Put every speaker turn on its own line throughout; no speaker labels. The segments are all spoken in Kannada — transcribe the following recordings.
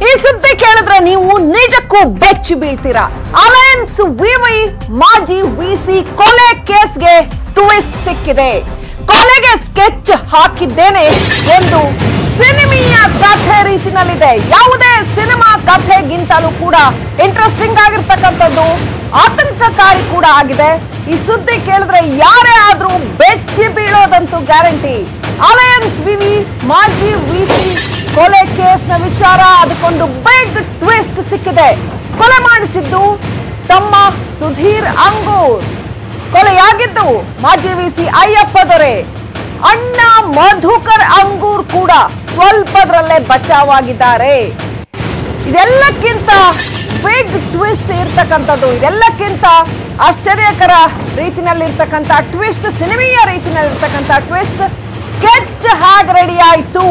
ಈ ಸುದ್ದಿ ಕೇಳಿದ್ರೆ ನೀವು ನಿಜಕ್ಕೂ ಬೆಚ್ಚಿ ಬೀಳ್ತೀರಾ. ಅಲಯನ್ಸ್ ವಿವಿ ಮಾಜಿ ವಿಸಿ ಕೊಲೆ ಕೇಸ್ಗೆ ಟ್ವಿಸ್ಟ್ ಸಿಕ್ಕಿದೆ. ಕೊಲೆಗೆ ಸ್ಕೆಚ್ ಹಾಕಿದ್ದೇನೆ ಒಂದು ಸಿನಿಮೀಯ ಕಥೆ ರೀತಿನಲ್ಲಿದೆ. ಯಾವುದೇ ಸಿನಿಮಾ ಕಥೆಗಿಂತಲೂ ಕೂಡ ಇಂಟ್ರೆಸ್ಟಿಂಗ್ ಆಗಿರ್ತಕ್ಕಂಥದ್ದು, ಆತಂಕಕಾರಿ ಕೂಡ ಆಗಿದೆ. ಈ ಸುದ್ದಿ ಕೇಳಿದ್ರೆ ಯಾರೇ ಆದ್ರೂ ಬೆಚ್ಚಿ ಬೀಳೋದಂತೂ ಗ್ಯಾರಂಟಿ. ಅಲಯನ್ಸ್ ವಿವಿ ಮಾಜಿ ವಿಸಿ ಕೊಲೆ ಕೇಸ್ನ ವಿಚಾರ, ಅದಕ್ಕೊಂದು ಬಿಗ್ ಟ್ವಿಸ್ಟ್ ಸಿಕ್ಕಿದೆ. ಕೊಲೆ ಮಾಡಿಸಿದ್ದು ತಮ್ಮ ಸುಧೀರ್ ಅಂಗೂರ್, ಕೊಲೆಯಾಗಿದ್ದು ಮಾಜಿ ವಿಸಿ ಅಯ್ಯಪ್ಪ ದೊರೆ. ಅಣ್ಣ ಮಧುಕರ್ ಅಂಗೂರ್ ಕೂಡ ಸ್ವಲ್ಪದರಲ್ಲೇ ಬಚಾವಾಗಿದ್ದಾರೆ. ಇದೆಲ್ಲಕ್ಕಿಂತ ಬಿಗ್ ಟ್ವಿಸ್ಟ್ ಇರ್ತಕ್ಕಂಥದ್ದು, ಇದೆಲ್ಲಕ್ಕಿಂತ ಆಶ್ಚರ್ಯಕರ ರೀತಿನಲ್ಲಿರ್ತಕ್ಕಂಥ ಟ್ವಿಸ್ಟ್, ಸಿನಿಮೀಯ ರೀತಿನಲ್ಲಿರ್ತಕ್ಕಂಥ ಟ್ವಿಸ್ಟ್, ಸ್ಕೆಚ್ ಹೇಗೆ ರೆಡಿ ಆಯ್ತು.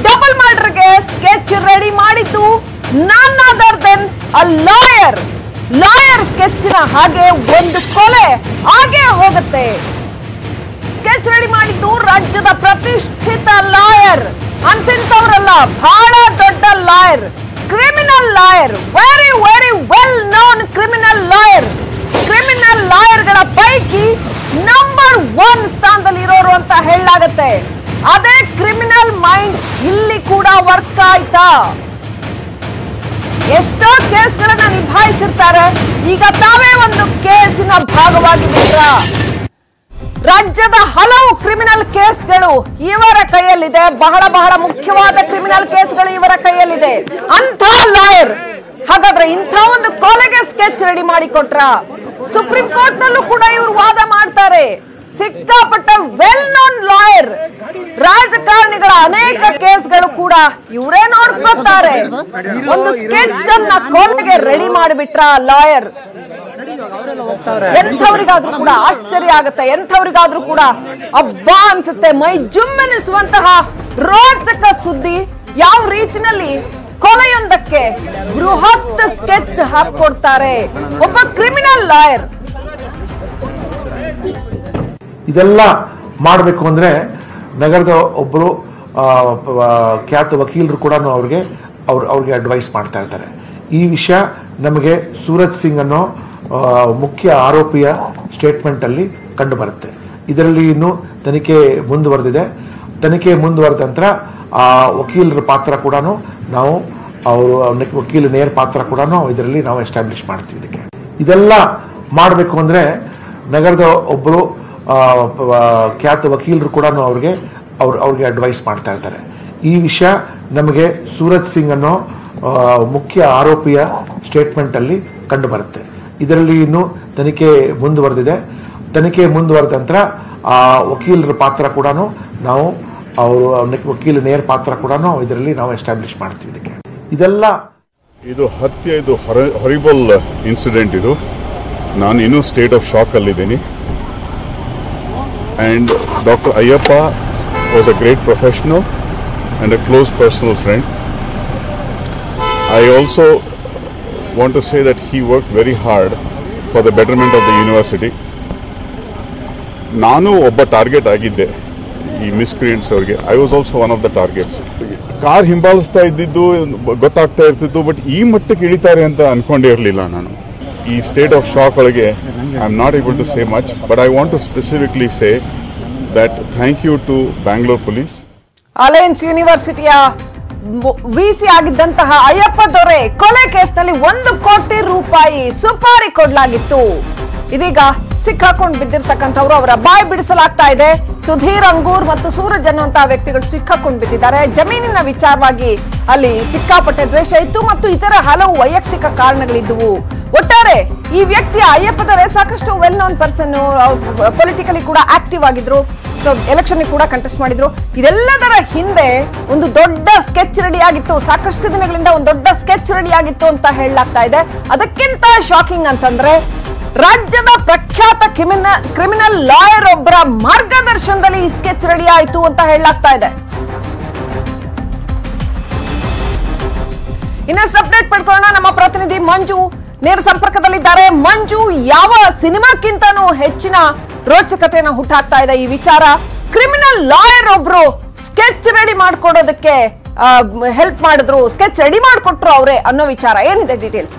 ಡಬಲ್ ಮರ್ಡರ್ಗೆ ಸ್ಕೆಚ್ ರೆಡಿ ಮಾಡಿದ್ದು none other than a lawyer. Lawyer ಸ್ಕೆಚ್ನ ಹಾಗೆ ಒಂದು ಕೊಲೆ ಹಾಗೆ ಹೋಗುತ್ತೆ. ಸ್ಕೆಚ್ ರೆಡಿ ಮಾಡಿದ್ದು ರಾಜ್ಯದ ಪ್ರತಿಷ್ಠಿತ ಲಾಯರ್, ಅಂತಿಂತವರಲ್ಲ, ಬಹಳ ದೊಡ್ಡ lawyer, criminal lawyer, very very well known criminal lawyer. Criminal ಲಾಯರ್ಗಳ ಪೈಕಿ ನಂಬರ್ 1 ಸ್ಥಾನದಲ್ಲಿ ಇರೋರು ಅಂತ ಹೇಳಲಾಗತ್ತೆ. ಅದೇ ಕ್ರಿಮಿನಲ್ ಮೈಂಡ್ ಇಲ್ಲಿ ಕೂಡ ವರ್ಕ್ ಆಯ್ತಾ? ಎಷ್ಟೋ ಕೇಸ್ಗಳನ್ನ ನಿಭಾಯಿಸಿರ್ತಾರೆ, ಈಗ ತಾವೇ ಒಂದು ಕೇಸಿನ ಭಾಗವಾಗಿದ್ದೀರ. ರಾಜ್ಯದ ಹಲವು ಕ್ರಿಮಿನಲ್ ಕೇಸ್ಗಳು ಇವರ ಕೈಯಲ್ಲಿದೆ, ಬಹಳ ಬಹಳ ಮುಖ್ಯವಾದ ಕ್ರಿಮಿನಲ್ ಕೇಸ್ಗಳು ಇವರ ಕೈಯಲ್ಲಿದೆ. ಅಂಥ ಲಾಯರ್ ಹಾಗಾದ್ರೆ ಇಂಥ ಒಂದು ಕೊಲೆಗೆ ಸ್ಕೆಚ್ ರೆಡಿ ಮಾಡಿ ಕೊಟ್ರ? ಸುಪ್ರೀಂ ಕೋರ್ಟ್ ನಲ್ಲೂ ಕೂಡ ಇವರು ವಾದ ಮಾಡ್ತಾರೆ. ಸಿಕ್ಕಾಪಟ್ಟ ವೆಲ್ ನೋನ್ ಲಾಯರ್, ರಾಜಕಾರಣಿಗಳ ಅನೇಕ ಕೇಸ್ಗಳು ಕೂಡ ಇವರೇ ನೋಡ್ಕೊತಾರೆ. ಒಂದು ಸ್ಕೆಚ್ ಅನ್ನ ಕೊಲೆಗೆ ರೆಡಿ ಮಾಡಿಬಿಟ್ರ ಲಾಯರ್. ಎಂಥವರಿಗಾದ್ರೂ ಕೂಡ ಆಶ್ಚರ್ಯ ಆಗುತ್ತೆ, ಎಂಥವರಿಗಾದ್ರೂ ಕೂಡ ಅಬ್ಬಾ ಅನ್ಸುತ್ತೆ, ಮೈ ಜುಮ್ಮೆನಿಸುವಂತಹ ರೋಚಕ ಸುದ್ದಿ. ಯಾವ ರೀತಿನಲ್ಲಿ ಕೊಲೆಯೊಂದಕ್ಕೆ ಬೃಹತ್ ಸ್ಕೆಚ್ ಹಾಕೊಡ್ತಾರೆ ಒಬ್ಬ ಕ್ರಿಮಿನಲ್ ಲಾಯರ್.
ಇದೆಲ್ಲ ಮಾಡಬೇಕು ಅಂದ್ರೆ ನಗರದ ಒಬ್ಬರು ಖ್ಯಾತ ವಕೀಲರು ಕೂಡ ಅವ್ರಿಗೆ ಅಡ್ವೈಸ್ ಮಾಡ್ತಾ ಇರ್ತಾರೆ. ಈ ವಿಷಯ ನಮಗೆ ಸೂರಜ್ ಸಿಂಗ್ ಅನ್ನೋ ಮುಖ್ಯ ಆರೋಪಿಯ ಸ್ಟೇಟ್ಮೆಂಟ್ ಅಲ್ಲಿ ಕಂಡು ಬರುತ್ತೆ. ಇದರಲ್ಲಿ ಇನ್ನು ತನಿಖೆ ಮುಂದುವರೆದಿದೆ. ತನಿಖೆ ಮುಂದುವರೆದ ನಂತರ ಆ ವಕೀಲರ ಪಾತ್ರ ಕೂಡ ನಾವು ವಕೀಲ ನೇರ ಪಾತ್ರ ಕೂಡ ಇದರಲ್ಲಿ ನಾವು ಎಸ್ಟಾಬ್ಲಿಷ್ ಮಾಡ್ತೀವಿ. ಇದಕ್ಕೆ ಇದೆಲ್ಲ ಮಾಡಬೇಕು ಅಂದ್ರೆ ನಗರದ ಒಬ್ಬರು ಖ್ಯಾತ ವಕೀಲರು ಕೂಡ ಅವ್ರಿಗೆ ಅಡ್ವೈಸ್ ಮಾಡ್ತಾ ಇರ್ತಾರೆ. ಈ ವಿಷಯ ನಮಗೆ ಸೂರಜ್ ಸಿಂಗ್ ಅನ್ನೋ ಮುಖ್ಯ ಆರೋಪಿಯ ಸ್ಟೇಟ್ಮೆಂಟ್ ಅಲ್ಲಿ ಕಂಡು ಬರುತ್ತೆ. ಇದರಲ್ಲಿ ಇನ್ನು ತನಿಖೆ ಮುಂದುವರೆದಿದೆ. ತನಿಖೆ ಮುಂದುವರೆದ ನಂತರ ಆ ವಕೀಲರ ಪಾತ್ರ ಕೂಡ ನಾವು ವಕೀಲ ನೇರ ಪಾತ್ರ ಕೂಡ ಇದರಲ್ಲಿ ನಾವು ಎಸ್ಟಾಬ್ಲಿಷ್ ಮಾಡ್ತೀವಿ. ಇದಕ್ಕೆ ಇದೆಲ್ಲ
ಇದು ಹತ್ಯೆ, ಇದು ಹೊರಿಬಲ್ ಇನ್ಸಿಡೆಂಟ್. ಇದು ನಾನು ಇನ್ನೂ ಸ್ಟೇಟ್ ಆಫ್ ಶಾಕ್ ಅಲ್ಲಿದ್ದೀನಿ. And Dr. Ayyappa was a great professional and a close personal friend. I also want to say that he worked very hard for the betterment of the university. ನಾನು ಒಬ್ಬ ಟಾರ್ಗೆಟ್ ಆಗಿದ್ದೆ ಈ ಮಿಸ್ಕ್ರಿಯೆಂಟ್ಸ್ ಅವರಿಗೆ. I was also one of the targets. Car ಹಿಂಬಾಲಿಸ್ತಾ ಇದ್ದಿದ್ದು ಗೊತ್ತಾಗ್ತಾ ಇರ್ತಿತ್ತು, ಬಟ್ ಈ ಮಟ್ಟಕ್ಕೆ ಇಳಿತಾರೆ ಅಂತ ಅನ್ಕೊಂಡೇ ಇರಲಿಲ್ಲ ನಾನು. ಈ ಸ್ಟೇಟ್ ಆಫ್ ಶಾಕ್ ಒಳಗೆ I am not able to say much, but I want to specifically say that thank you to Bangalore police.
Alliance ಯೂನಿವರ್ಸಿಟಿಯ ವಿಸಿ ಆಗಿದ್ದಂತಹ ಅಯ್ಯಪ್ಪ ದೊರೆ ಕೊಲೆ ಕೇಸ್ನಲ್ಲಿ 1 ಕೋಟಿ ರೂಪಾಯಿ ಸುಪಾರಿ ಕೊಡಲಾಗಿತ್ತು. ಇದೀಗ ಸಿಕ್ಕಾಕೊಂಡು ಬಿದ್ದಿರ್ತಕ್ಕಂಥವ್ರು, ಅವರ ಬಾಯಿ ಬಿಡಿಸಲಾಗ್ತಾ ಇದೆ. ಸುಧೀರ್ ಅಂಗೂರ್ ಮತ್ತು ಸೂರಜ್ ಅನ್ನುವಂತಹ ವ್ಯಕ್ತಿಗಳು ಸಿಕ್ಕಾಕೊಂಡು ಬಿದ್ದಿದ್ದಾರೆ. ಜಮೀನಿನ ವಿಚಾರವಾಗಿ ಅಲ್ಲಿ ಸಿಕ್ಕಾಪಟ್ಟೆ ದ್ವೇಷ ಇತ್ತು ಮತ್ತು ಇತರ ಹಲವು ವೈಯಕ್ತಿಕ ಕಾರಣಗಳಿದ್ದುವು. ಒಟ್ಟಾರೆ ಈ ವ್ಯಕ್ತಿಯ ಅಯ್ಯಪ್ಪ ದೊರೆ ಸಾಕಷ್ಟು ವೆಲ್ ನೋನ್ ಪರ್ಸನ್, ಪೊಲಿಟಿಕಲಿ ಕೂಡ ಆಕ್ಟಿವ್ ಆಗಿದ್ರು, ಸೊ ಎಲೆಕ್ಷನ್ ಕೂಡ ಕಂಟೆಸ್ಟ್ ಮಾಡಿದ್ರು. ಇದೆಲ್ಲದರ ಹಿಂದೆ ಒಂದು ದೊಡ್ಡ ಸ್ಕೆಚ್ ರೆಡಿ ಆಗಿತ್ತು, ಸಾಕಷ್ಟು ದಿನಗಳಿಂದ ಒಂದು ದೊಡ್ಡ ಸ್ಕೆಚ್ ರೆಡಿ ಆಗಿತ್ತು ಅಂತ ಹೇಳಲಾಗ್ತಾ ಇದೆ. ಅದಕ್ಕಿಂತ ಶಾಕಿಂಗ್ ಅಂತಂದ್ರೆ ರಾಜ್ಯದ ಪ್ರಖ್ಯಾತ ಕ್ರಿಮಿನಲ್ ಲಾಯರ್ ಒಬ್ಬರ ಮಾರ್ಗದರ್ಶನದಲ್ಲಿ ಈ ಸ್ಕೆಚ್ ರೆಡಿ ಆಯಿತು ಅಂತ ಹೇಳಲಾಗ್ತಾ ಇದೆ. ಇನ್ನಷ್ಟು ಅಪ್ಡೇಟ್ ಪಡ್ಕೊಳ್ಳೋಣ. ನಮ್ಮ ಪ್ರತಿನಿಧಿ ಮಂಜು ನೇರ ಸಂಪರ್ಕದಲ್ಲಿದ್ದಾರೆ. ಮಂಜು, ಯಾವ ಸಿನಿಮಾಕ್ಕಿಂತನೂ ಹೆಚ್ಚಿನ ರೋಚಕತೆಯನ್ನು ಹುಟ್ಟಾಕ್ತಾ ಇದೆ ಈ ವಿಚಾರ? ಕ್ರಿಮಿನಲ್ ಲಾಯರ್ ಒಬ್ರು ಸ್ಕೆಚ್ ರೆಡಿ ಮಾಡ್ಕೊಡೋದಕ್ಕೆ ಹೆಲ್ಪ್ ಮಾಡಿದ್ರು, ಸ್ಕೆಚ್ ರೆಡಿ ಮಾಡಿಕೊಟ್ರು ಅವರೇ ಅನ್ನೋ ವಿಚಾರ ಏನಿದೆ ಡೀಟೇಲ್ಸ್?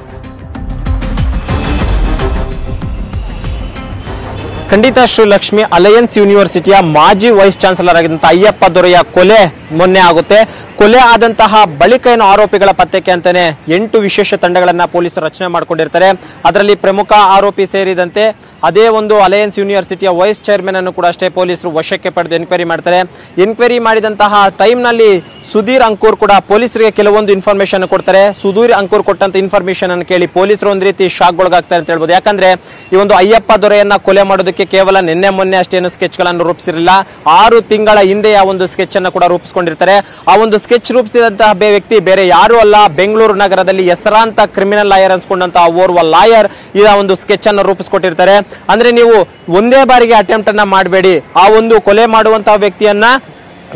ಖಂಡಿತ ಶ್ರೀಲಕ್ಷ್ಮಿ, ಅಲಯನ್ಸ್ ಯೂನಿವರ್ಸಿಟಿಯ ಮಾಜಿ ವೈಸ್ ಚಾನ್ಸಲರ್ ಆಗಿದ್ದಂಥ ಅಯ್ಯಪ್ಪ ದೊರೆಯ ಕೊಲೆ ಮೊನ್ನೆ ಆಗುತ್ತೆ. ಕೊಲೆ ಆದಂತಹ ಬಳಿಕ ಏನು ಆರೋಪಿಗಳ ಪತ್ತೆಗೆ ಅಂತಾನೆ 8 ವಿಶೇಷ ತಂಡಗಳನ್ನ ಪೊಲೀಸರು ರಚನೆ ಮಾಡಿಕೊಂಡಿರ್ತಾರೆ. ಅದರಲ್ಲಿ ಪ್ರಮುಖ ಆರೋಪಿ ಸೇರಿದಂತೆ ಅದೇ ಒಂದು ಅಲಯನ್ಸ್ ಯೂನಿವರ್ಸಿಟಿಯ ವೈಸ್ ಚೇರ್ಮನ್ ಅನ್ನು ಕೂಡ ಅಷ್ಟೇ ಪೊಲೀಸರು ವಶಕ್ಕೆ ಪಡೆದು ಎನ್ಕ್ವೈರಿ ಮಾಡ್ತಾರೆ. ಎನ್ಕ್ವೈರಿ ಮಾಡಿದಂತಹ ಟೈಮ್ನಲ್ಲಿ ಸುಧೀರ್ ಅಂಕೂರ್ ಕೂಡ ಪೊಲೀಸರಿಗೆ ಕೆಲವೊಂದು ಇನ್ಫಾರ್ಮೇಶನ್ ಕೊಡ್ತಾರೆ. ಸುಧೀರ್ ಅಂಕೂರ್ ಕೊಟ್ಟಂತ ಇನ್ಫಾರ್ಮೇಶನ್ ಅನ್ನು ಕೇಳಿ ಪೊಲೀಸರು ಒಂದು ರೀತಿ ಶಾಕ್ಗೊಳಗಾಗ್ತಾರೆ ಅಂತ ಹೇಳ್ಬೋದು. ಯಾಕಂದ್ರೆ ಈ ಒಂದು ಅಯ್ಯಪ್ಪ ದೊರೆಯನ್ನ ಕೊಲೆ ಮಾಡೋದಕ್ಕೆ ಕೇವಲ ನಿನ್ನೆ ಮೊನ್ನೆ ಅಷ್ಟೇನು ಸ್ಕೆಚ್ಗಳನ್ನು ರೂಪಿಸಿರಲಿಲ್ಲ, 6 ತಿಂಗಳ ಹಿಂದೆ ಆ ಒಂದು ಸ್ಕೆಚ್ ಅನ್ನು ಕೂಡ ರೂಪಿಸಿಕೊಂಡಿರ್ತಾರೆ. ಆ ಒಂದು ಸ್ಕೆಚ್ ರೂಪಿಸಿದಂತಹ ವ್ಯಕ್ತಿ ಬೇರೆ ಯಾರು ಅಲ್ಲ, ಬೆಂಗಳೂರು ನಗರದಲ್ಲಿ ಹೆಸರಾಂತ ಕ್ರಿಮಿನಲ್ ಲಾಯರ್ ಅನ್ಸ್ಕೊಂಡಂತಹ ಓರ್ವ ಲಾಯರ್ ಈ ಒಂದು ಸ್ಕೆಚ್ ಅನ್ನು ರೂಪಿಸಿಕೊಟ್ಟಿರ್ತಾರೆ. ಅಂದ್ರೆ ನೀವು ಒಂದೇ ಬಾರಿಗೆ ಅಟೆಂಪ್ಟ್ ಅನ್ನ ಮಾಡಬೇಡಿ, ಆ ಒಂದು ಕೊಲೆ ಮಾಡುವಂತಹ ವ್ಯಕ್ತಿಯನ್ನ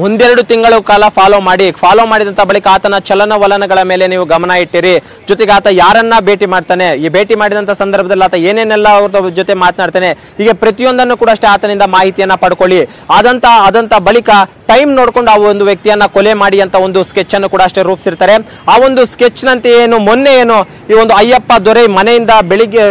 1-2 ತಿಂಗಳ ಕಾಲ ಫಾಲೋ ಮಾಡಿದಂತ ಬಳಿಕ ಆತನ ಚಲನವಲನಗಳ ಮೇಲೆ ನೀವು ಗಮನ ಇಟ್ಟಿರಿ. ಜೊತೆಗೆ ಆತ ಯಾರನ್ನ ಭೇಟಿ ಮಾಡ್ತಾನೆ, ಈ ಭೇಟಿ ಮಾಡಿದಂತ ಸಂದರ್ಭದಲ್ಲಿ ಆತ ಏನೇನೆಲ್ಲ ಅವ್ರ ಜೊತೆ ಮಾತನಾಡ್ತಾನೆ, ಹೀಗೆ ಪ್ರತಿಯೊಂದನ್ನು ಕೂಡ ಅಷ್ಟೇ ಆತನಿಂದ ಮಾಹಿತಿಯನ್ನ ಪಡ್ಕೊಳ್ಳಿ. ಆದಂತ ಬಳಿಕ ಟೈಮ್ ನೋಡ್ಕೊಂಡು ಆ ಒಂದು ವ್ಯಕ್ತಿಯನ್ನ ಕೊಲೆ ಮಾಡಿ ಅಂತ ಒಂದು ಸ್ಕೆಚ್ ಅನ್ನು ಕೂಡ ಅಷ್ಟೇ ರೂಪಿಸಿರ್ತಾರೆ. ಆ ಒಂದು ಸ್ಕೆಚ್ ನಂತೆ ಮೊನ್ನೆ ಈ ಒಂದು ಅಯ್ಯಪ್ಪ ದೊರೆ ಮನೆಯಿಂದ ಬೆಳಿಗ್ಗೆ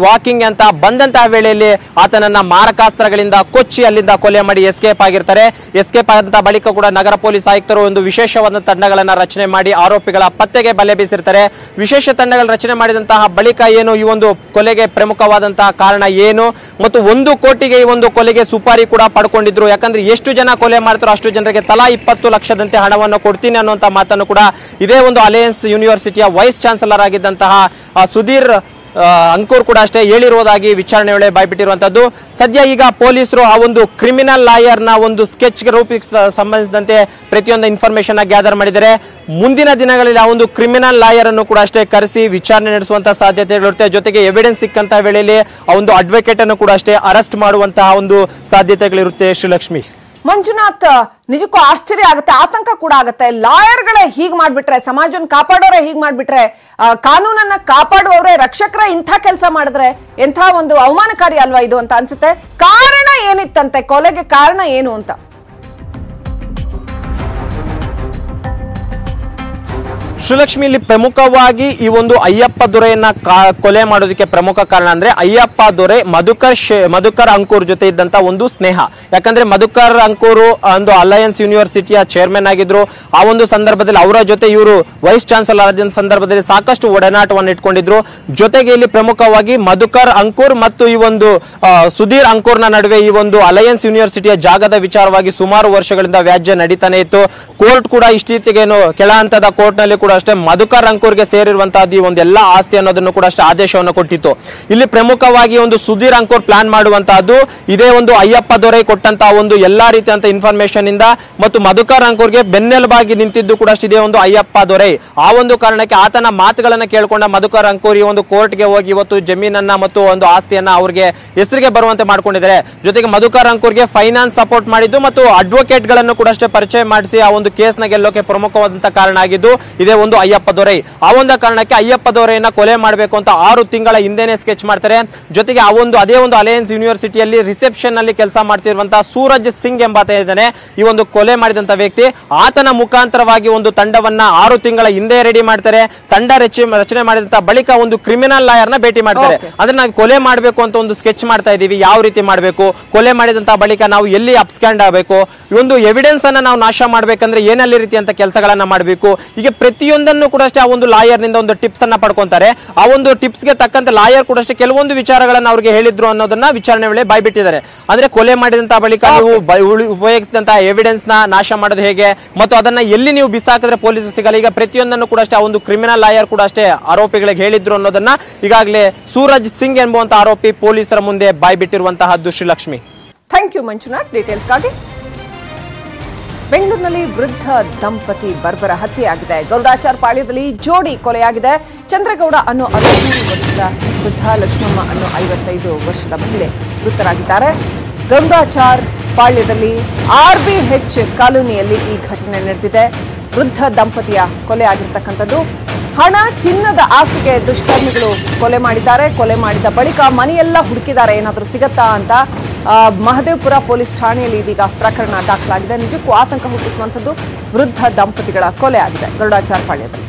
ವಾಕಿಂಗ್ ಅಂತ ಬಂದಂತಹ ವೇಳೆಯಲ್ಲಿ ಆತನನ್ನ ಮಾರಕಾಸ್ತ್ರಗಳಿಂದ ಕೊಚ್ಚಿ ಅಲ್ಲಿಂದ ಕೊಲೆ ಮಾಡಿ ಎಸ್ಕೇಪ್ ಆಗಿರ್ತಾರೆ. ಎಸ್ಕೇಪ್ ಆದಂತ ಬಳಿಕ ಕೂಡ ನಗರ ಪೊಲೀಸ್ ಆಯುಕ್ತರು ಒಂದು ವಿಶೇಷವಾದ ತಂಡಗಳನ್ನ ರಚನೆ ಮಾಡಿ ಆರೋಪಿಗಳ ಪತ್ತೆಗೆ ಬಲೆ ಬೀಸಿರ್ತಾರೆ. ವಿಶೇಷ ತಂಡಗಳ ರಚನೆ ಮಾಡಿದಂತಹ ಬಳಿಕ ಈ ಒಂದು ಕೊಲೆಗೆ ಪ್ರಮುಖವಾದಂತಹ ಕಾರಣ ಏನು ಮತ್ತು 1 ಕೋಟಿಗೆ ಈ ಒಂದು ಕೊಲೆಗೆ ಸುಪಾರಿ ಕೂಡ ಪಡ್ಕೊಂಡಿದ್ರು. ಯಾಕಂದ್ರೆ ಎಷ್ಟು ಜನ ಕೊಲೆ ಮಾಡ್ತಾರೋ ಅಷ್ಟು ಜನರಿಗೆ ತಲಾ 20 ಲಕ್ಷದಂತೆ ಹಣವನ್ನು ಕೊಡ್ತೀನಿ ಅನ್ನುವಂತ ಮಾತನ್ನು ಕೂಡ ಇದೇ ಒಂದು ಅಲಯನ್ಸ್ ಯೂನಿವರ್ಸಿಟಿಯ ವೈಸ್ ಚಾನ್ಸಲರ್ ಆಗಿದ್ದಂತಹ ಸುಧೀರ್ ಅಂಕೂರ್ ಕೂಡ ಅಷ್ಟೇ ಹೇಳಿರುವುದಾಗಿ ವಿಚಾರಣೆ ವೇಳೆ ಬಾಯ್ಬಿಟ್ಟಿರುವಂತದ್ದು. ಸದ್ಯ ಈಗ ಪೊಲೀಸರು ಆ ಒಂದು ಕ್ರಿಮಿನಲ್ ಲಾಯರ್ ನ ಒಂದು ಸ್ಕೆಚ್ ರೂಪಿಗೆ ಸಂಬಂಧಿಸಿದಂತೆ ಪ್ರತಿಯೊಂದು ಇನ್ಫಾರ್ಮೇಶನ್ ಗ್ಯಾದರ್ ಮಾಡಿದರೆ ಮುಂದಿನ ದಿನಗಳಲ್ಲಿ ಆ ಒಂದು ಕ್ರಿಮಿನಲ್ ಲಾಯರ್ ಅನ್ನು ಕೂಡ ಅಷ್ಟೇ ಕರೆಸಿ ವಿಚಾರಣೆ ನಡೆಸುವಂತಹ ಸಾಧ್ಯತೆಗಳಿರುತ್ತೆ. ಜೊತೆಗೆ ಎವಿಡೆನ್ಸ್ ಸಿಕ್ಕಂತಹ ವೇಳೆಯಲ್ಲಿ ಆ ಒಂದು ಅಡ್ವೊಕೇಟ್ ಅನ್ನು ಕೂಡ ಅಷ್ಟೇ ಅರೆಸ್ಟ್ ಮಾಡುವಂತಹ ಒಂದು ಸಾಧ್ಯತೆಗಳಿರುತ್ತೆ. ಶ್ರೀಲಕ್ಷ್ಮಿ,
ಮಂಜುನಾಥ್, ನಿಜಕ್ಕೂ ಆಶ್ಚರ್ಯ ಆಗುತ್ತೆ, ಆತಂಕ ಕೂಡ ಆಗುತ್ತೆ. ಲಾಯರ್ಗಳೇ ಹೀಗ್ ಮಾಡ್ಬಿಟ್ರೆ, ಸಮಾಜವನ್ನು ಕಾಪಾಡೋರೆ ಹೀಗ್ ಮಾಡ್ಬಿಟ್ರೆ, ಕಾನೂನನ್ನ ಕಾಪಾಡುವವರೇ ರಕ್ಷಕರೇ ಇಂಥ ಕೆಲಸ ಮಾಡಿದ್ರೆ ಎಂಥ ಒಂದು ಅವಮಾನಕಾರಿ ಅಲ್ವಾ ಇದು ಅಂತ ಅನ್ಸುತ್ತೆ. ಕಾರಣ ಏನಿತ್ತಂತೆ, ಕೊಲೆಗೆ ಕಾರಣ ಏನು ಅಂತ?
ಶ್ರೀಲಕ್ಷ್ಮಿ, ಇಲ್ಲಿ ಪ್ರಮುಖವಾಗಿ ಈ ಒಂದು ಅಯ್ಯಪ್ಪ ದೊರೆಯನ್ನ ಕೊಲೆ ಮಾಡೋದಕ್ಕೆ ಪ್ರಮುಖ ಕಾರಣ ಅಂದ್ರೆ ಅಯ್ಯಪ್ಪ ದೊರೆ ಮಧುಕರ್ ಅಂಕೂರ್ ಜೊತೆ ಇದ್ದಂತ ಒಂದು ಸ್ನೇಹ. ಯಾಕಂದ್ರೆ ಮಧುಕರ್ ಅಂಕೂರು ಒಂದು ಅಲಯನ್ಸ್ ಯೂನಿವರ್ಸಿಟಿಯ ಚೇರ್ಮನ್ ಆಗಿದ್ರು. ಆ ಒಂದು ಸಂದರ್ಭದಲ್ಲಿ ಅವರ ಜೊತೆ ಇವರು ವೈಸ್ ಚಾನ್ಸಲರ್ ಆದ ಸಂದರ್ಭದಲ್ಲಿ ಸಾಕಷ್ಟು ಒಡನಾಟವನ್ನು ಇಟ್ಕೊಂಡಿದ್ರು. ಜೊತೆಗೆ ಇಲ್ಲಿ ಪ್ರಮುಖವಾಗಿ ಮಧುಕರ್ ಅಂಕೂರ್ ಮತ್ತು ಈ ಒಂದು ಸುಧೀರ್ ಅಂಕೂರ್ನ ನಡುವೆ ಈ ಒಂದು ಅಲಯನ್ಸ್ ಯೂನಿವರ್ಸಿಟಿಯ ಜಾಗದ ವಿಚಾರವಾಗಿ ಸುಮಾರು ವರ್ಷಗಳಿಂದ ವ್ಯಾಜ್ಯ ನಡೀತಾನೆ ಇತ್ತು. ಕೋರ್ಟ್ ಕೂಡ ಇಷ್ಟೀಚೆಗೇನು ಕೆಳ ಹಂತದ ಕೋರ್ಟ್ ನಲ್ಲಿ ಕೂಡ ಅಷ್ಟೇ ಮಧುಕರ್ ಅಂಕೂರ್ಗೆ ಸೇರಿರುವಂತಹದ್ದು ಈ ಒಂದು ಎಲ್ಲಾ ಆಸ್ತಿ ಅನ್ನೋದನ್ನು ಕೂಡ ಅಷ್ಟೇ ಆದೇಶವನ್ನು ಕೊಟ್ಟಿತ್ತು. ಇಲ್ಲಿ ಪ್ರಮುಖವಾಗಿ ಒಂದು ಸುಧೀರ್ ಅಂಕೂರ್ ಪ್ಲಾನ್ ಮಾಡುವಂತಹದ್ದು ಇದೇ ಒಂದು ಅಯ್ಯಪ್ಪ ದೊರೆ ಕೊಟ್ಟಂತಹ ಒಂದು ಎಲ್ಲಾ ರೀತಿಯಂತ ಇನ್ಫಾರ್ಮೇಶನ್ ಇಂದ ಮತ್ತು ಮಧುಕರ್ ಅಂಕೂರ್ಗೆ ಬೆನ್ನೆಲುಬಾಗಿ ನಿಂತಿದ್ದು ಕೂಡ ಇದೇ ಒಂದು ಅಯ್ಯಪ್ಪ ದೊರೆ. ಆ ಒಂದು ಕಾರಣಕ್ಕೆ ಆತನ ಮಾತುಗಳನ್ನ ಕೇಳ್ಕೊಂಡ ಮಧುಕರ್ ಅಂಕೂರ್ ಈ ಒಂದು ಕೋರ್ಟ್ಗೆ ಹೋಗಿ ಇವತ್ತು ಜಮೀನನ್ನ ಮತ್ತು ಒಂದು ಆಸ್ತಿಯನ್ನ ಅವ್ರಿಗೆ ಹೆಸರಿಗೆ ಬರುವಂತೆ ಮಾಡ್ಕೊಂಡಿದ್ದಾರೆ. ಜೊತೆಗೆ ಮಧುಕರ್ ಅಂಕೂರ್ಗೆ ಫೈನಾನ್ಸ್ ಸಪೋರ್ಟ್ ಮಾಡಿದ್ದು ಮತ್ತು ಅಡ್ವೊಕೇಟ್ ಗಳನ್ನು ಕೂಡ ಅಷ್ಟೇ ಪರಿಚಯ ಮಾಡಿಸಿ ಆ ಒಂದು ಕೇಸ್ ನ ಗೆಲ್ಲೋಕೆ ಪ್ರಮುಖವಾದಂತಹ ಕಾರಣ ಆಗಿದ್ದು ಇದೇ ಒಂದು ಅಯ್ಯಪ್ಪ ದೊರೆ. ಆ ಒಂದು ಕಾರಣಕ್ಕೆ ಅಯ್ಯಪ್ಪ ದೊರೆಯನ್ನ ಕೊಲೆ ಮಾಡಬೇಕು ಅಂತ 6 ತಿಂಗಳ ಹಿಂದೆನೆ ಸ್ಕೆಚ್ ಮಾಡ್ತಾರೆ. ಜೊತೆಗೆ ಅದೇ ಒಂದು ಅಲಯನ್ಸ್ ಯೂನಿವರ್ಸಿಟಿಯಲ್ಲಿ ರಿಸೆಪ್ಷನ್ ನಲ್ಲಿ ಕೆಲಸ ಮಾಡ್ತಿರುವಂತಹ ಸೂರಜ್ ಸಿಂಗ್ ಎಂಬಾತ ಇದ್ದಾನೆ ಈ ಒಂದು ಕೊಲೆ ಮಾಡಿದಂತ ವ್ಯಕ್ತಿ. ಆತನ ಮುಖಾಂತರವಾಗಿ ಒಂದು ತಂಡವನ್ನ 6 ತಿಂಗಳ ಹಿಂದೆ ರೆಡಿ ಮಾಡ್ತಾರೆ. ತಂಡ ರಚನೆ ಮಾಡಿದಂತ ಬಳಿಕ ಒಂದು ಕ್ರಿಮಿನಲ್ ಲಾಯರ್ ನ ಭೇಟಿ ಮಾಡ್ತಾರೆ. ಅಂದ್ರೆ ನಾವು ಕೊಲೆ ಮಾಡಬೇಕು ಅಂತ ಒಂದು ಸ್ಕೆಚ್ ಮಾಡ್ತಾ ಇದೀವಿ, ಯಾವ ರೀತಿ ಮಾಡಬೇಕು, ಕೊಲೆ ಮಾಡಿದಂತ ಬಳಿಕ ನಾವು ಎಲ್ಲಿ ಅಪ್ಸ್ಕ್ಯಾಂಡ್ ಆಗಬೇಕು, ಈ ಒಂದು ಎವಿಡೆನ್ಸ್ ಅನ್ನ ನಾವು ನಾಶ ಮಾಡ್ಬೇಕಂದ್ರೆ ಏನಲ್ಲಿ ರೀತಿಯಂತ ಕೆಲಸಗಳನ್ನ ಮಾಡಬೇಕು, ಹೀಗೆ ಪ್ರತಿಯೊಂದನ್ನು ಕೂಡ ಅಷ್ಟೇ ಆ ಒಂದು ಲಾಯರ್ ನಿಂದ ಒಂದು ಟಿಪ್ಸ್ ಅನ್ನ ಪಡ್ಕೊಂತಾರೆ. ಆ ಒಂದು ಟಿಪ್ಸ್ ಗೆ ತಕ್ಕಂತೆ ಲಾಯರ್ ಕೂಡ ಅಷ್ಟೇ ಕೆಲವೊಂದು ವಿಚಾರಗಳನ್ನ ಅವ್ರಿಗೆ ಹೇಳಿದ್ರು ಅನ್ನೋದನ್ನ ವಿಚಾರಣೆ ವೇಳೆ ಬಾಯ್ಬಿಟ್ಟಿದ್ದಾರೆ. ಅಂದ್ರೆ ಕೊಲೆ ಮಾಡಿದಂತ ಬಳಿಕ ನೀವು ಉಪಯೋಗಿಸಿದಂತಹ ಎವಿಡೆನ್ಸ್ ನ ನಾಶ ಮಾಡೋದು ಹೇಗೆ ಮತ್ತು ಅದನ್ನ ಎಲ್ಲಿ ನೀವು ಬಿಸಾಕಿದ್ರೆ ಪೊಲೀಸ್ ಸಿಗಲ್ಲ, ಈಗ ಪ್ರತಿಯೊಂದನ್ನು ಕೂಡ ಅಷ್ಟೇ ಆ ಒಂದು ಕ್ರಿಮಿನಲ್ ಲಾಯರ್ ಕೂಡ ಅಷ್ಟೇ ಆರೋಪಿಗಳಿಗೆ ಹೇಳಿದ್ರು ಅನ್ನೋದನ್ನ ಈಗಾಗಲೇ ಸೂರಜ್ ಸಿಂಗ್ ಎಂಬುವಂತ ಆರೋಪಿ ಪೊಲೀಸರ ಮುಂದೆ ಬಾಯ್ಬಿಟ್ಟಿರುವಂತಹದ್ದು. ಶ್ರೀಲಕ್ಷ್ಮಿ,
ಥ್ಯಾಂಕ್ ಯು ಮಂಜುನಾಥ್ ಡೀಟೇಲ್ಸ್ಗಾಗಿ. ಬೆಂಗಳೂರಿನಲ್ಲಿ ವೃದ್ಧ ದಂಪತಿ ಬರ್ಬರ ಹತ್ಯೆಯಾಗಿದೆ. ಗೌಡಾಚಾರ್ ಪಾಳ್ಯದಲ್ಲಿ ಜೋಡಿ ಕೊಲೆಯಾಗಿದೆ. ಚಂದ್ರಗೌಡ ಅನ್ನೋ 63 ವರ್ಷದ ವೃದ್ಧ, ಲಕ್ಷ್ಮಮ್ಮ ಅನ್ನೋ 55 ವರ್ಷದ ಮಹಿಳೆ ಮೃತರಾಗಿದ್ದಾರೆ. ಗೌಡಾಚಾರ್ ಪಾಳ್ಯದಲ್ಲಿ RBH ಕಾಲೋನಿಯಲ್ಲಿ ಈ ಘಟನೆ ನಡೆದಿದೆ. ವೃದ್ಧ ದಂಪತಿಯ ಕೊಲೆ ಆಗಿರ್ತಕ್ಕಂಥದ್ದು. ಹಣ, ಚಿನ್ನದ ಆಸೆಗೆ ದುಷ್ಕರ್ಮಿಗಳು ಕೊಲೆ ಮಾಡಿದ್ದಾರೆ. ಕೊಲೆ ಮಾಡಿದ ಬಳಿಕ ಮನೆಯೆಲ್ಲ ಹುಡುಕಿದ್ದಾರೆ ಏನಾದರೂ ಸಿಗತ್ತಾ ಅಂತ. ಮಹದೇವಪುರ ಪೊಲೀಸ್ ಠಾಣೆಯಲ್ಲಿ ಇದೀಗ ಪ್ರಕರಣ ದಾಖಲಾಗಿದೆ. ನಿಜಕ್ಕೂ ಆತಂಕ ಹುಟ್ಟಿಸುವಂತದ್ದು ವೃದ್ಧ ದಂಪತಿಗಳ ಕೊಲೆ ಆಗಿದೆ ಗರುಡಾಚಾರ್ ಪಾಳ್ಯದಲ್ಲಿ.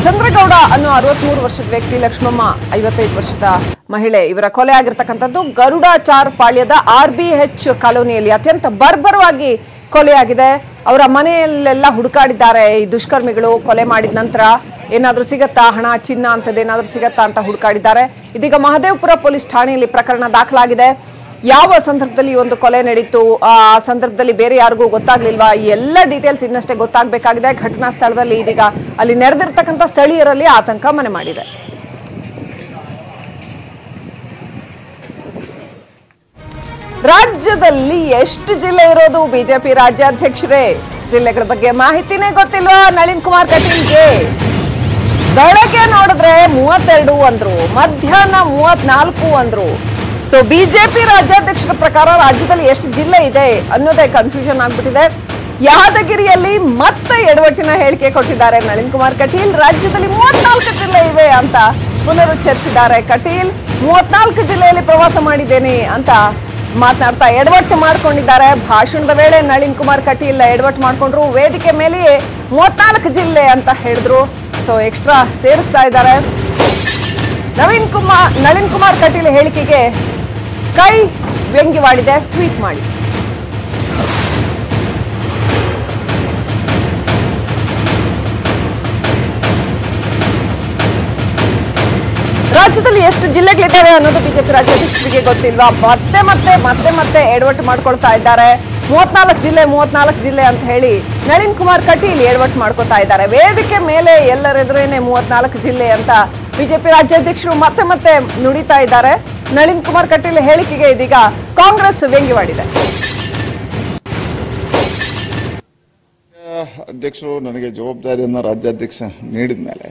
ಚಂದ್ರಗೌಡ ಅನ್ನೋ 63 ವರ್ಷದ ವ್ಯಕ್ತಿ, ಲಕ್ಷ್ಮಮ್ಮ 55 ವರ್ಷದ ಮಹಿಳೆ, ಇವರ ಕೊಲೆ ಆಗಿರ್ತಕ್ಕಂಥದ್ದು ಗರುಡಾಚಾರ್ ಪಾಳ್ಯದ RBH ಕಾಲೋನಿಯಲ್ಲಿ ಅತ್ಯಂತ ಬರ್ಬರವಾಗಿ ಕೊಲೆಯಾಗಿದೆ. ಅವರ ಮನೆಯಲ್ಲೆಲ್ಲ ಹುಡುಕಾಡಿದ್ದಾರೆ ಈ ದುಷ್ಕರ್ಮಿಗಳು. ಕೊಲೆ ಮಾಡಿದ ನಂತರ ಏನಾದ್ರೂ ಸಿಗತ್ತಾ, ಹಣ ಚಿನ್ನ ಅಂತದೇನಾದ್ರೂ ಸಿಗತ್ತಾ ಅಂತ ಹುಡುಕಾಡಿದ್ದಾರೆ. ಇದೀಗ ಮಹದೇವಪುರ ಪೊಲೀಸ್ ಠಾಣೆಯಲ್ಲಿ ಪ್ರಕರಣ ದಾಖಲಾಗಿದೆ. ಯಾವ ಸಂದರ್ಭದಲ್ಲಿ ಒಂದು ಕೊಲೆ ನಡೀತು, ಆ ಸಂದರ್ಭದಲ್ಲಿ ಬೇರೆ ಯಾರಿಗೂ ಗೊತ್ತಾಗ್ಲಿಲ್ವಾ, ಈ ಎಲ್ಲ ಡೀಟೇಲ್ಸ್ ಇನ್ನಷ್ಟೇ ಗೊತ್ತಾಗಬೇಕಾಗಿದೆ. ಘಟನಾ ಸ್ಥಳದಲ್ಲಿ ಇದೀಗ ಅಲ್ಲಿ ನೆರೆದಿರ್ತಕ್ಕಂಥ ಸ್ಥಳೀಯರಲ್ಲಿ ಆತಂಕ ಮನೆ ಮಾಡಿದೆ. ರಾಜ್ಯದಲ್ಲಿ ಎಷ್ಟು ಜಿಲ್ಲೆ ಇರೋದು? ಬಿಜೆಪಿ ರಾಜ್ಯಾಧ್ಯಕ್ಷರೇ ಜಿಲ್ಲೆಗಳ ಬಗ್ಗೆ ಮಾಹಿತಿನೇ ಗೊತ್ತಿಲ್ವಾ ನಳಿನ್ ಕುಮಾರ್ ಕಟೀಲ್ಗೆ? ಬೆಳಗ್ಗೆ ನೋಡಿದ್ರೆ 32 ಅಂದ್ರು, ಮಧ್ಯಾಹ್ನ 34 ಅಂದ್ರು. ಸೊ ಬಿಜೆಪಿ ರಾಜ್ಯಾಧ್ಯಕ್ಷರ ಪ್ರಕಾರ ರಾಜ್ಯದಲ್ಲಿ ಎಷ್ಟು ಜಿಲ್ಲೆ ಇದೆ ಅನ್ನೋದೇ ಕನ್ಫ್ಯೂಷನ್ ಆಗ್ಬಿಟ್ಟಿದೆ. ಯಾದಗಿರಿಯಲ್ಲಿ ಮತ್ತೆ ಎಡವಟ್ಟಿನ ಹೇಳಿಕೆ ಕೊಟ್ಟಿದ್ದಾರೆ ನಳಿನ್ ಕುಮಾರ್ ಕಟೀಲ್. ರಾಜ್ಯದಲ್ಲಿ 34 ಜಿಲ್ಲೆ ಇವೆ ಅಂತ ಪುನರುಚ್ಚರಿಸಿದ್ದಾರೆ ಕಟೀಲ್. 34 ಜಿಲ್ಲೆಯಲ್ಲಿ ಪ್ರವಾಸ ಮಾಡಿದ್ದೇನೆ ಅಂತ ಮಾತನಾಡ್ತಾ ಎಡವಟ್ಟು ಮಾಡ್ಕೊಂಡಿದ್ದಾರೆ. ಭಾಷಣದ ವೇಳೆ ನಳಿನ್ ಕುಮಾರ್ ಕಟೀಲ್ ಎಡವಟ್ಟು ಮಾಡ್ಕೊಂಡ್ರು. ವೇದಿಕೆ ಮೇಲೆಯೇ 34 ಜಿಲ್ಲೆ ಅಂತ ಹೇಳಿದ್ರು. ಸೊ ಎಕ್ಸ್ಟ್ರಾ ಸೇರಿಸ್ತಾ ಇದ್ದಾರೆ. ನಳಿನ್ ಕುಮಾರ್ ಕಟೀಲ್ ಹೇಳಿಕೆಗೆ ಕೈ ವ್ಯಂಗ್ಯವಾಡಿದೆ ಟ್ವೀಟ್ ಮಾಡಿ. ರಾಜ್ಯದಲ್ಲಿ ಎಷ್ಟು ಜಿಲ್ಲೆಗಳಿದ್ದಾವೆ ಅನ್ನೋದು ಬಿಜೆಪಿ ರಾಜ್ಯಾಧ್ಯಕ್ಷರಿಗೆ ಗೊತ್ತಿಲ್ವಾ? ಮತ್ತೆ ಎಡವಟ್ಟು ಮಾಡ್ಕೊಳ್ತಾ ಇದ್ದಾರೆ. 34 ಜಿಲ್ಲೆ ಅಂತ ಹೇಳಿ ನಳಿನ್ ಕುಮಾರ್ ಕಟೀಲ್ ಎಡವಟ್ಟು ಮಾಡ್ಕೊತಾ ಇದ್ದಾರೆ. ವೇದಿಕೆ ಮೇಲೆ ಎಲ್ಲರೆದುರೇನೆ 34 ಜಿಲ್ಲೆ ಅಂತ ಬಿಜೆಪಿ ರಾಜ್ಯಾಧ್ಯಕ್ಷರು ಮತ್ತೆ ನುಡಿತಾ ಇದ್ದಾರೆ. ನಳಿನ್ ಕುಮಾರ್ ಕಟೀಲ್ ಹೇಳಿಕೆಗೆ ಇದೀಗ ಕಾಂಗ್ರೆಸ್ ವ್ಯಂಗ್ಯವಾಡಿದೆ.
ಅಧ್ಯಕ್ಷರು ನನಗೆ ಜವಾಬ್ದಾರಿಯನ್ನು ರಾಜ್ಯಾಧ್ಯಕ್ಷ ನೀಡಿದ ಮೇಲೆ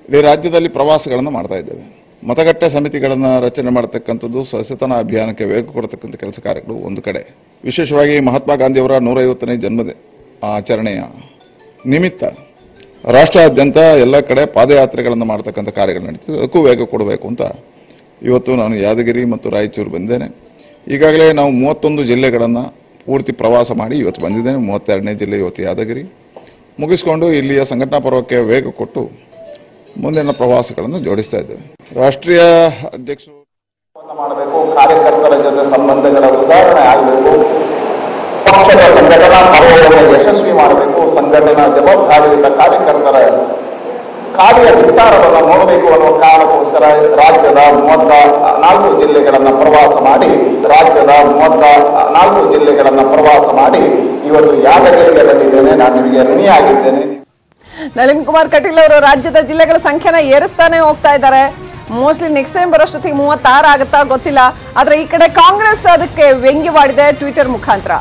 ಇಡೀ ರಾಜ್ಯದಲ್ಲಿ ಪ್ರವಾಸಗಳನ್ನು ಮಾಡ್ತಾ ಇದ್ದೇವೆ. ಮತಗಟ್ಟೆ ಸಮಿತಿಗಳನ್ನು ರಚನೆ ಮಾಡತಕ್ಕಂಥದ್ದು, ಸಚೇತನ ಅಭಿಯಾನಕ್ಕೆ ವೇಗ ಕೊಡತಕ್ಕಂಥ ಕೆಲಸ ಕಾರ್ಯಗಳು ಒಂದು ಕಡೆ. ವಿಶೇಷವಾಗಿ ಮಹಾತ್ಮ ಗಾಂಧಿಯವರ 150ನೇ ಜನ್ಮದ ಆಚರಣೆಯ ನಿಮಿತ್ತ ರಾಷ್ಟ್ರಾದ್ಯಂತ ಎಲ್ಲ ಕಡೆ ಪಾದಯಾತ್ರೆಗಳನ್ನು ಮಾಡತಕ್ಕಂಥ ಕಾರ್ಯಗಳು ನಡೀತದೆ. ಅದಕ್ಕೂ ವೇಗ ಕೊಡಬೇಕು ಅಂತ ಇವತ್ತು ನಾನು ಯಾದಗಿರಿ ಮತ್ತು ರಾಯಚೂರು ಬಂದೇನೆ. ಈಗಾಗಲೇ ನಾವು 31 ಜಿಲ್ಲೆಗಳನ್ನು ಪೂರ್ತಿ ಪ್ರವಾಸ ಮಾಡಿ ಇವತ್ತು ಬಂದಿದ್ದೇನೆ. 32ನೇ ಜಿಲ್ಲೆ ಇವತ್ತು ಯಾದಗಿರಿ ಮುಗಿಸ್ಕೊಂಡು ಇಲ್ಲಿಯ ಸಂಘಟನಾ ಪರ್ವಕ್ಕೆ ವೇಗ ಕೊಟ್ಟು ಮುಂದಿನ ಪ್ರವಾಸಗಳನ್ನು ಜೋಡಿಸ್ತಾ ಇದ್ದೇವೆ. ರಾಷ್ಟ್ರೀಯ ಅಧ್ಯಕ್ಷರು
ಮಾಡಬೇಕು, ಕಾರ್ಯಕರ್ತರ ಜೊತೆ ಸಂಬಂಧಗಳ ಸುಧಾರಣೆ ಆಗಬೇಕು, ಪಕ್ಷದ ಸಂಘಟನಾ ಪರ್ವವನ್ನು ಯಶಸ್ವಿ ಮಾಡಬೇಕು, ಸಂಘಟನಾ ಜವಾಬ್ದಾರಿಯುತ ಕಾರ್ಯಕರ್ತರ ಕಾರ್ಯ ವಿಸ್ತಾರವನ್ನು ನೋಡಬೇಕು ಅನ್ನುವ ಕಾರಣಕ್ಕೋಸ್ಕರ ರಾಜ್ಯದ 34 ಜಿಲ್ಲೆಗಳನ್ನು ಪ್ರವಾಸ ಮಾಡಿ ಇವತ್ತು ಯಾದಗಿರಿಗೆ ಬಂದಿದ್ದೇನೆ. ನಾನು ನಿಮಗೆ ಋಣಿಯಾಗಿದ್ದೇನೆ.
ನಳಿನ್ ಕುಮಾರ್ ಕಟೀಲ್ ಅವರು ರಾಜ್ಯದ ಜಿಲ್ಲೆಗಳ ಸಂಖ್ಯೆನ ಏರಿಸ್ತಾನೆ ಹೋಗ್ತಾ ಇದ್ದಾರೆ. ಮೋಸ್ಟ್ಲಿ ನೆಕ್ಸ್ಟ್ ಟೈಮ್ ಬರೋಷ್ಟೊತ್ತಿಗೆ 36 ಆಗುತ್ತಾ ಗೊತ್ತಿಲ್ಲ. ಆದ್ರೆ ಈ ಕಡೆ ಕಾಂಗ್ರೆಸ್ ಅದಕ್ಕೆ ವ್ಯಂಗ್ಯವಾಡಿದೆ ಟ್ವಿಟರ್ ಮುಖಾಂತರ.